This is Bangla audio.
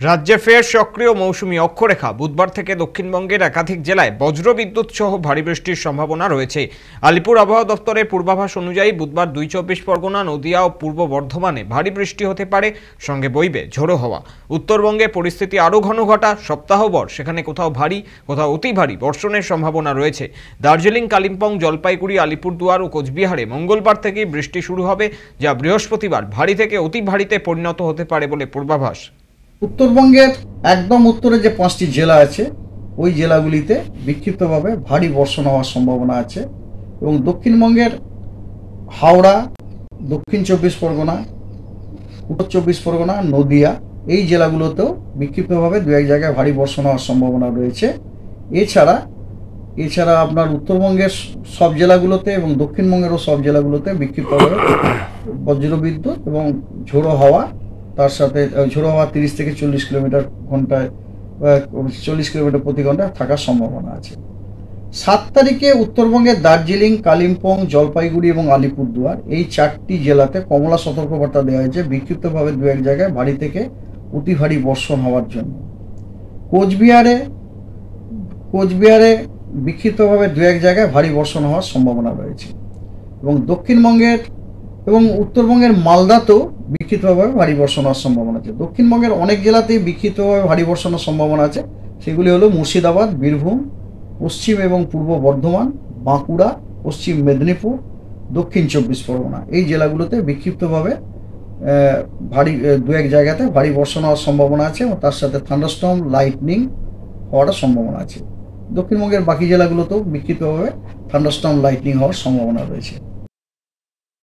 রাজ্যে ফের সক্রিয় মৌসুমী অক্ষরেখা। বুধবার থেকে দক্ষিণবঙ্গের একাধিক জেলায় বজ্রবিদ্যুৎ সহ ভারী বৃষ্টির সম্ভাবনা রয়েছে। আলিপুর আবহাওয়া দপ্তরের পূর্বাভাস অনুযায়ী বুধবার ২৪ পরগনা, নদিয়া ও পূর্ব বর্ধমানে ভারী বৃষ্টি হতে পারে, সঙ্গে বইবে ঝোড়ো হাওয়া। উত্তরবঙ্গে পরিস্থিতি আরও ঘনঘটা। সপ্তাহভর সেখানে কোথাও ভারী, কোথাও অতি ভারী বর্ষণের সম্ভাবনা রয়েছে। দার্জিলিং, কালিম্পং, জলপাইগুড়ি, আলিপুরদুয়ার ও কোচবিহারে মঙ্গলবার থেকেই বৃষ্টি শুরু হবে, যা বৃহস্পতিবার ভারী থেকে অতি ভারীতে পরিণত হতে পারে বলে পূর্বাভাস। উত্তরবঙ্গের একদম উত্তরে যে 5টি জেলা আছে ওই জেলাগুলিতে বিক্ষিপ্তভাবে ভারী বর্ষণ হওয়ার সম্ভাবনা আছে এবং দক্ষিণবঙ্গের হাওড়া, দক্ষিণ 24 পরগনা, উত্তর 24 পরগনা, নদিয়া এই জেলাগুলোতেও বিক্ষিপ্তভাবে দু এক জায়গায় ভারী বর্ষণ হওয়ার সম্ভাবনা রয়েছে। এছাড়া আপনার উত্তরবঙ্গের সব জেলাগুলোতে এবং দক্ষিণবঙ্গেরও সব জেলাগুলোতে বিক্ষিপ্তভাবে বজ্রবিদ্যুৎ এবং ঝোড়ো হাওয়া, তার সাথে ঝোড়ো হাওয়া 30 থেকে 40 কিলোমিটার ঘন্টায় 40 কিলোমিটার প্রতি ঘন্টায় থাকার সম্ভাবনা আছে। 7 তারিখে উত্তরবঙ্গের দার্জিলিং, কালিম্পং, জলপাইগুড়ি এবং আলিপুরদুয়ার এই 4টি জেলাতে কমলা সতর্কবার্তা দেওয়া হয়েছে বিক্ষিপ্তভাবে দু এক জায়গায় ভারী থেকে অতি ভারী বর্ষণ হওয়ার জন্য। কোচবিহারে বিক্ষিপ্তভাবে দু এক জায়গায় ভারী বর্ষণ হওয়ার সম্ভাবনা রয়েছে এবং দক্ষিণবঙ্গের এবং উত্তরবঙ্গের মালদাতেও বিক্ষিপ্তভাবে ভারী বর্ষণ হওয়ার সম্ভাবনা আছে। দক্ষিণবঙ্গের অনেক জেলাতেই বিক্ষিপ্তভাবে ভারী বর্ষণের সম্ভাবনা আছে। সেগুলি হলো মুর্শিদাবাদ, বীরভূম, পশ্চিম এবং পূর্ব বর্ধমান, বাঁকুড়া, পশ্চিম মেদিনীপুর, দক্ষিণ 24 পরগনা এই জেলাগুলোতে বিক্ষিপ্তভাবে ভারী দু এক জায়গাতে ভারী বর্ষণ হওয়ার সম্ভাবনা আছে এবং তার সাথে থান্ডারস্টর্ম, লাইটনিং হওয়ার সম্ভাবনা আছে। দক্ষিণবঙ্গের বাকি জেলাগুলোতেও বিক্ষিপ্তভাবে থান্ডারস্টর্ম, লাইটনিং হওয়ার সম্ভাবনা রয়েছে।